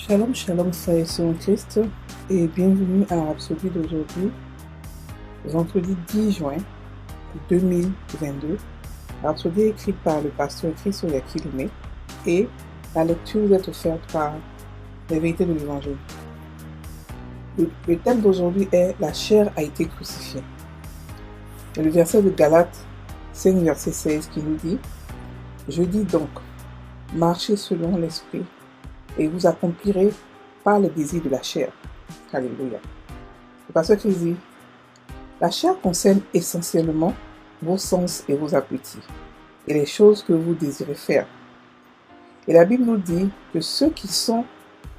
Shalom, shalom, frères et sœurs en Christ, et bienvenue à la Rhapsodie d'aujourd'hui, vendredi 10 juin 2022. La Rhapsodie est écrite par le pasteur Christ Oyakilome et la lecture vous est offerte par les vérités de l'Évangile. Le thème d'aujourd'hui est « La chair a été crucifiée ». Et le verset de Galates 5, verset 16 qui nous dit « Je dis donc, marchez selon l'esprit, et vous accomplirez par les désirs de la chair. » Alléluia. Le pasteur Christ dit, la chair concerne essentiellement vos sens et vos appétits, et les choses que vous désirez faire. Et la Bible nous dit que ceux qui sont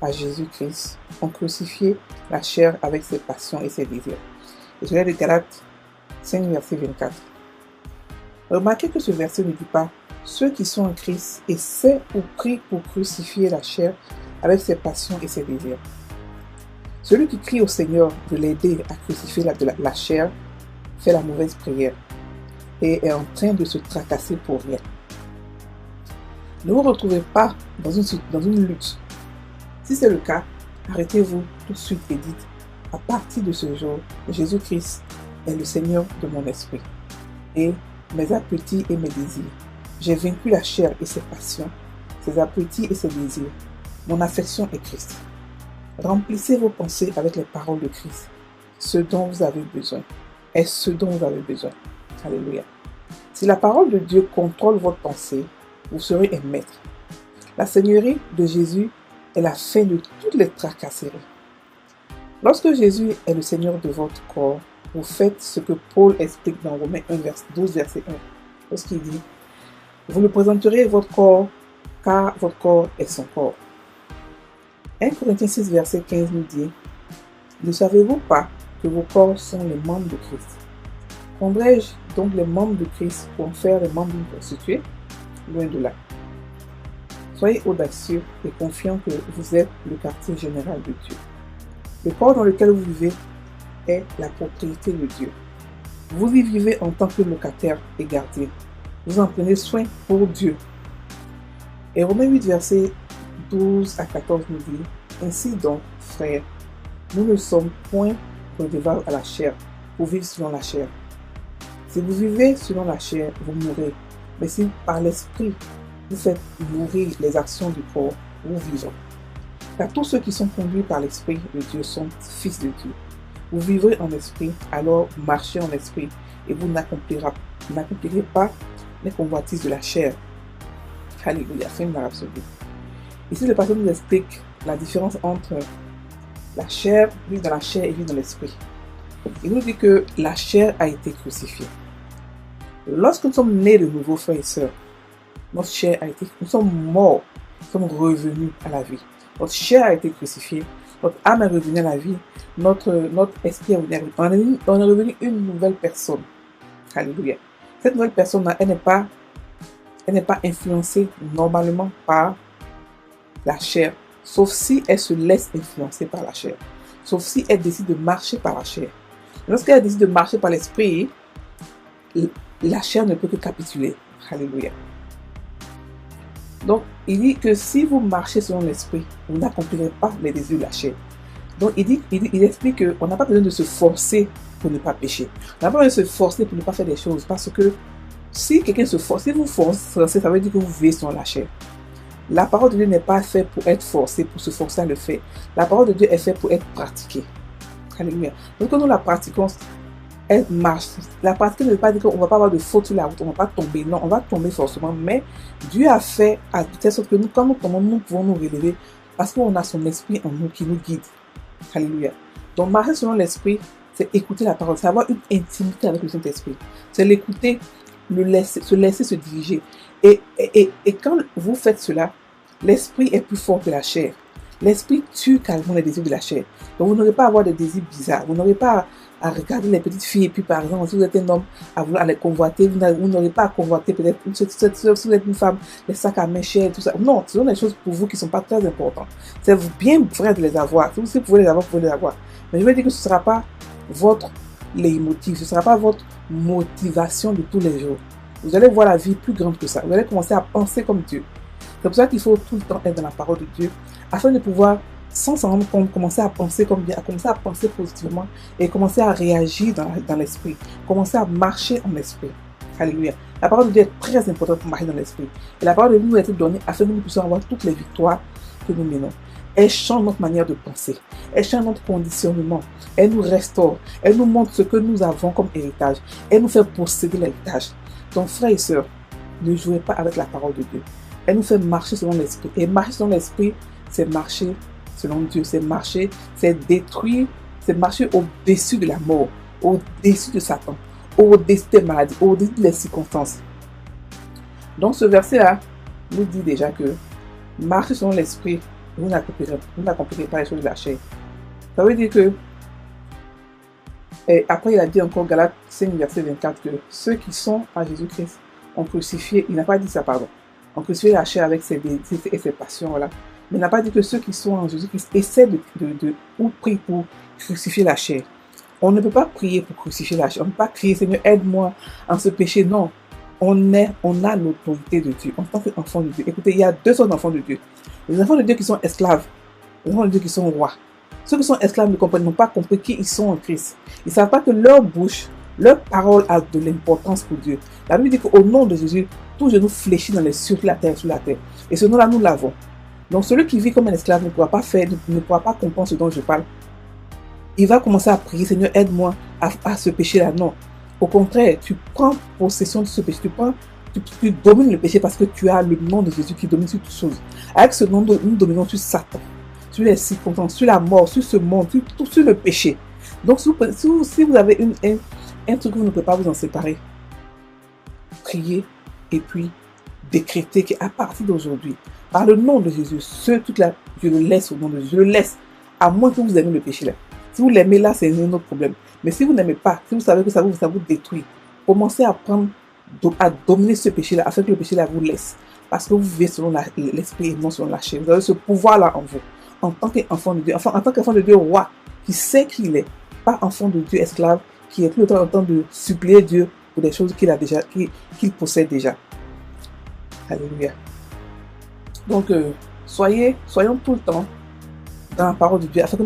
à Jésus-Christ ont crucifié la chair avec ses passions et ses désirs. Et je l'ai de Galates 5, verset 24. Remarquez que ce verset ne dit pas ceux qui sont en Christ essaient ou prient pour crucifier la chair avec ses passions et ses désirs. Celui qui crie au Seigneur de l'aider à crucifier la chair fait la mauvaise prière et est en train de se tracasser pour rien. Ne vous retrouvez pas dans une lutte. Si c'est le cas, arrêtez-vous tout de suite et dites, à partir de ce jour, Jésus-Christ est le Seigneur de mon esprit et mes appétits et mes désirs. J'ai vaincu la chair et ses passions, ses appétits et ses désirs. Mon affection est Christ. Remplissez vos pensées avec les paroles de Christ. Ce dont vous avez besoin est ce dont vous avez besoin. Alléluia. Si la parole de Dieu contrôle votre pensée, vous serez un maître. La Seigneurie de Jésus est la fin de toutes les tracasseries. Lorsque Jésus est le Seigneur de votre corps, vous faites ce que Paul explique dans Romains 12, verset 1, lorsqu'il dit vous le présenterez votre corps, car votre corps est son corps. 1 Corinthiens 6, verset 15 nous dit ne savez-vous pas que vos corps sont les membres de Christ? Prendrai-je donc les membres de Christ pour en faire les membres d'une prostituée? Loin de là. Soyez audacieux et confiants que vous êtes le quartier général de Dieu. Le corps dans lequel vous vivez est la propriété de Dieu. Vous y vivez en tant que locataire et gardien. Vous en prenez soin pour Dieu. Et Romains 8, versets 12 à 14 nous dit ainsi donc, frères, nous ne sommes point redevables à la chair pour vivre selon la chair. Si vous vivez selon la chair, vous mourrez. Mais si par l'esprit vous faites mourir les actions du corps, vous vivez. Car tous ceux qui sont conduits par l'esprit de Dieu sont fils de Dieu. Vous vivrez en esprit, alors marchez en esprit et vous n'accomplirez pas les convoitises de la chair. Alléluia, fin de la Rhapsodie. Ici, le pasteur nous explique la différence entre la chair, vivre dans la chair et vivre dans l'esprit. Il nous dit que la chair a été crucifiée. Lorsque nous sommes nés de nouveau, frères et sœurs, notre chair a été, nous sommes morts, nous sommes revenus à la vie. Notre chair a été crucifiée, notre âme est revenue à la vie, notre esprit est revenu à la vie. On est revenu une nouvelle personne. Alléluia. Cette nouvelle personne, elle n'est pas influencée normalement par la chair, sauf si elle se laisse influencer par la chair, sauf si elle décide de marcher par la chair. Lorsqu'elle décide de marcher par l'esprit, la chair ne peut que capituler. Alléluia. Donc, il dit que si vous marchez selon l'esprit, vous n'accomplirez pas les désirs de la chair. Donc, il explique qu'on n'a pas besoin de se forcer pour ne pas pécher. On n'a pas besoin de se forcer pour ne pas faire des choses. Parce que si quelqu'un se force, si vous forcez, ça veut dire que vous vivez selon la chair. La parole de Dieu n'est pas faite pour être forcée, pour se forcer à le faire. La parole de Dieu est faite pour être pratiquée. Alléluia. Donc, quand nous la pratiquons, elle marche. La pratique ne veut pas dire qu'on ne va pas avoir de faute sur la route, on ne va pas tomber. Non, on va tomber forcément. Mais Dieu a fait à telle sorte que nous, quand nous tombons, nous pouvons nous relever parce qu'on a son esprit en nous qui nous guide. Alléluia. Donc, marcher selon l'esprit, c'est écouter la parole, c'est avoir une intimité avec le Saint-Esprit. C'est l'écouter, se laisser se diriger. Et quand vous faites cela, l'esprit est plus fort que la chair. L'esprit tue carrément les désirs de la chair. Donc, vous n'aurez pas à avoir des désirs bizarres. Vous n'aurez pas à regarder les petites filles. Et puis, par exemple, si vous êtes un homme, à vouloir les convoiter, vous n'aurez pas à convoiter peut-être, si vous êtes une femme, les sacs à main chers, tout ça. Non, ce sont des choses pour vous qui ne sont pas très importantes. C'est bien vrai de les avoir. Si vous pouvez les avoir, vous pouvez les avoir. Mais je veux dire que ce ne sera pas votre leitmotiv. Ce ne sera pas votre motivation de tous les jours. Vous allez voir la vie plus grande que ça. Vous allez commencer à penser comme Dieu. C'est pour ça qu'il faut tout le temps être dans la parole de Dieu, afin de pouvoir sans s'en rendre compte, commencer à penser comme bien, à commencer à penser positivement et commencer à réagir dans l'esprit, commencer à marcher en esprit. Alléluia. La parole de Dieu est très importante pour marcher dans l'esprit. Et la parole de Dieu nous a été donnée afin que nous puissions avoir toutes les victoires que nous menons. Elle change notre manière de penser. Elle change notre conditionnement. Elle nous restaure. Elle nous montre ce que nous avons comme héritage. Elle nous fait posséder l'héritage. Donc, frères et sœurs, ne jouez pas avec la parole de Dieu. Elle nous fait marcher selon l'esprit. Et marcher selon l'esprit, c'est marcher selon Dieu. C'est marcher, c'est détruire, c'est marcher au-dessus de la mort, au-dessus de Satan, au-dessus des maladies, au-dessus des circonstances. Donc, ce verset-là nous dit déjà que marcher selon l'esprit, vous n'accomplirez pas les choses de la chair. Ça veut dire que, et après il a dit encore, Galates 5, verset 24, que ceux qui sont en Jésus-Christ ont crucifié, il n'a pas dit ça, pardon, ont crucifié la chair avec ses désirs et ses passions, voilà. Mais il n'a pas dit que ceux qui sont en Jésus-Christ essaient ou prient pour crucifier la chair. On ne peut pas prier pour crucifier la chair. On ne peut pas crier, Seigneur, aide-moi en ce péché. Non. On a l'autorité de Dieu en tant qu'enfant de Dieu. Écoutez, il y a deux sortes d'enfants de Dieu. Les enfants de Dieu qui sont esclaves, les enfants de Dieu qui sont rois. Ceux qui sont esclaves n'ont pas compris qui ils sont en Christ. Ils ne savent pas que leur bouche, leur parole a de l'importance pour Dieu. La Bible dit qu'au nom de Jésus, tout genou fléchit dans les cieux, sur la terre, sous la terre. Et ce nom-là, nous l'avons. Donc celui qui vit comme un esclave ne pourra pas comprendre ce dont je parle. Il va commencer à prier, Seigneur, aide-moi à ce péché-là. Non. Au contraire, tu prends possession de ce péché. Tu domines le péché parce que tu as le nom de Jésus qui domine sur toutes choses. Avec ce nom, nous dominons sur Satan, sur les circonstances, sur la mort, sur ce monde, sur le péché. Donc, si vous avez un truc que vous ne pouvez pas vous en séparer, priez et puis décrétez qu'à partir d'aujourd'hui, par le nom de Jésus, je le laisse au nom de Jésus. Je le laisse, à moins que vous aimez le péché là. Si vous l'aimez là, c'est un autre problème. Mais si vous n'aimez pas, si vous savez que ça vous détruit, commencez à dominer ce péché-là, afin que le péché-là vous laisse. Parce que vous vivez selon l'esprit et non selon la chair. Vous avez ce pouvoir-là en vous, en tant qu'enfant de Dieu, enfin, en tant qu'enfant de Dieu roi, qui sait qui il est, pas enfant de Dieu esclave, qui est tout le temps en train de supplier Dieu pour des choses qu'il possède déjà. Alléluia. Donc, soyons tout le temps dans la parole de Dieu, afin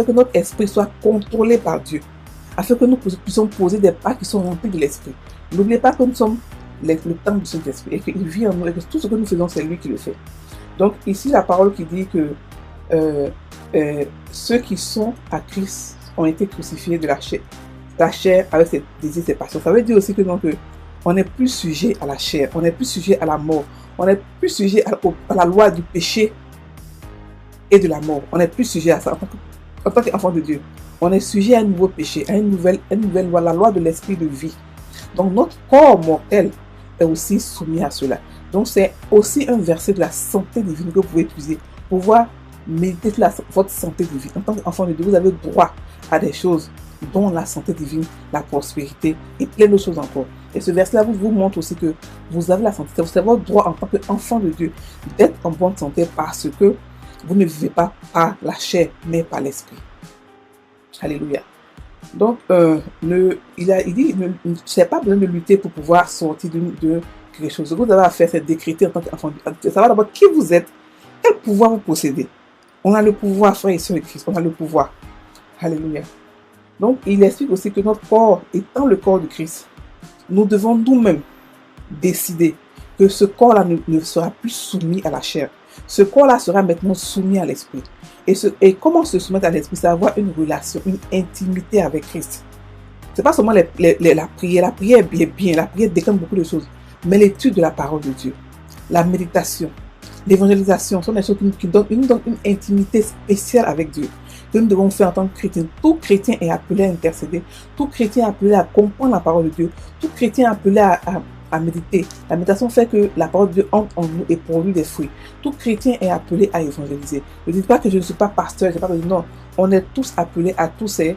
que notre esprit soit contrôlé par Dieu, afin que nous puissions poser des pas qui sont remplis de l'esprit. N'oubliez pas que nous sommes le temple de cet esprit et qu'il vit en nous et que tout ce que nous faisons, c'est lui qui le fait. Donc ici, la parole qui dit que ceux qui sont à Christ ont été crucifiés de la chair avec ses désirs, ses passions. Ça veut dire aussi que on n'est plus sujet à la chair, on n'est plus sujet à la mort, on n'est plus sujet à la loi du péché et de la mort. On n'est plus sujet à ça en tant qu'enfant de Dieu. On est sujet à un nouveau péché, à une nouvelle loi, la loi de l'esprit de vie. Donc notre corps mortel est aussi soumis à cela. Donc c'est aussi un verset de la santé divine que vous pouvez utiliser pour pouvoir méditer sur votre santé divine. En tant qu'enfant de Dieu, vous avez droit à des choses dont la santé divine, la prospérité et plein de choses encore. Et ce verset-là vous montre aussi que vous avez la santé. Vous avez votre droit en tant qu'enfant de Dieu d'être en bonne santé parce que vous ne vivez pas par la chair, mais par l'esprit. Alléluia. Donc, il dit, vous n'avez pas besoin de lutter pour pouvoir sortir de quelque chose. Ce que vous avez à faire, c'est décréter en tant qu'enfant. Savoir d'abord qui vous êtes, quel pouvoir vous possédez. On a le pouvoir, frères et sœurs de Christ, on a le pouvoir. Alléluia. Donc, il explique aussi que notre corps étant le corps de Christ, nous devons nous-mêmes décider que ce corps-là ne sera plus soumis à la chair. Ce corps-là sera maintenant soumis à l'esprit. Et comment se soumettre à l'esprit, c'est avoir une relation, une intimité avec Christ. Ce n'est pas seulement la prière. La prière est bien, la prière déclenche beaucoup de choses. Mais l'étude de la parole de Dieu, la méditation, l'évangélisation sont des choses qui nous donnent une intimité spéciale avec Dieu. Que nous devons faire en tant que chrétien. Tout chrétien est appelé à intercéder. Tout chrétien est appelé à comprendre la parole de Dieu. Tout chrétien est appelé à méditer. La méditation fait que la parole de Dieu entre en nous et produit des fruits. Tout chrétien est appelé à évangéliser. Ne dites pas que je ne suis pas pasteur, je ne sais pas dire non. On est tous appelés à tous ces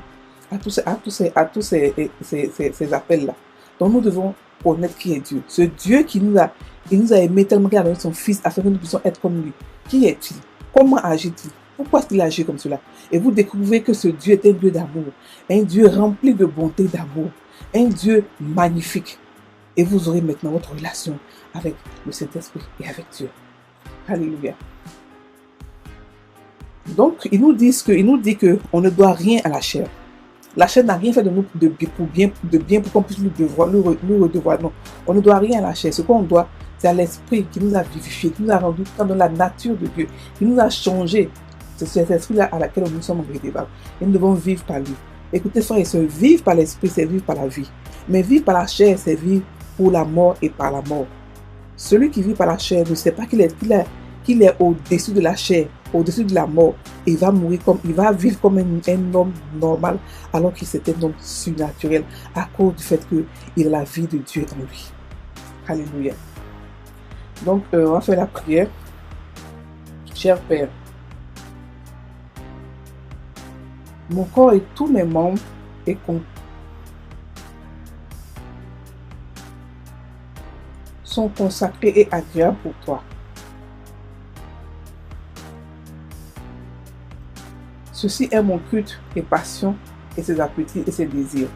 appels-là. Donc nous devons connaître qui est Dieu. Ce Dieu qui nous a aimé tellement qu'il a donné son Fils afin que nous puissions être comme lui. Qui est-il? Comment agit-il? Pourquoi est-ce qu'il agit comme cela? Et vous découvrez que ce Dieu est un Dieu d'amour, un Dieu rempli de bonté, d'amour, un Dieu magnifique. Et vous aurez maintenant votre relation avec le Saint-Esprit et avec Dieu. Alléluia. Donc, ils nous dit qu'on ne doit rien à la chair. La chair n'a rien fait de nous de bien pour qu'on puisse le redevoir. Non, on ne doit rien à la chair. Ce qu'on doit, c'est à l'esprit qui nous a vivifié, qui nous a rendu dans la nature de Dieu, qui nous a changé. C'est cet esprit-là à laquelle nous sommes redevables. Et nous devons vivre par lui. Écoutez, frères et sœurs, vivre par l'esprit, c'est vivre par la vie. Mais vivre par la chair, c'est vivre pour la mort et par la mort. Celui qui vit par la chair ne sait pas qu'il est au-dessus de la chair, au-dessus de la mort. Il va vivre comme un homme normal, alors qu'il c'est un homme surnaturel, à cause du fait qu'il a la vie de Dieu en lui. Alléluia. Donc, on va faire la prière. Cher Père, mon corps et tous mes membres sont consacrés et agréables pour toi. Ceci est mon culte et passion et ses appétits et ses désirs.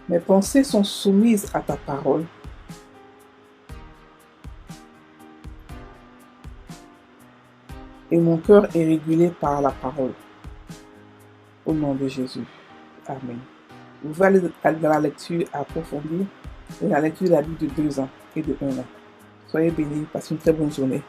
Mes pensées sont soumises à ta parole. Et mon cœur est régulé par la parole. Au nom de Jésus. Amen. Vous pouvez aller dans la lecture approfondie et la lecture de la Bible de 2 ans et de 1 an. Soyez bénis, passez une très bonne journée.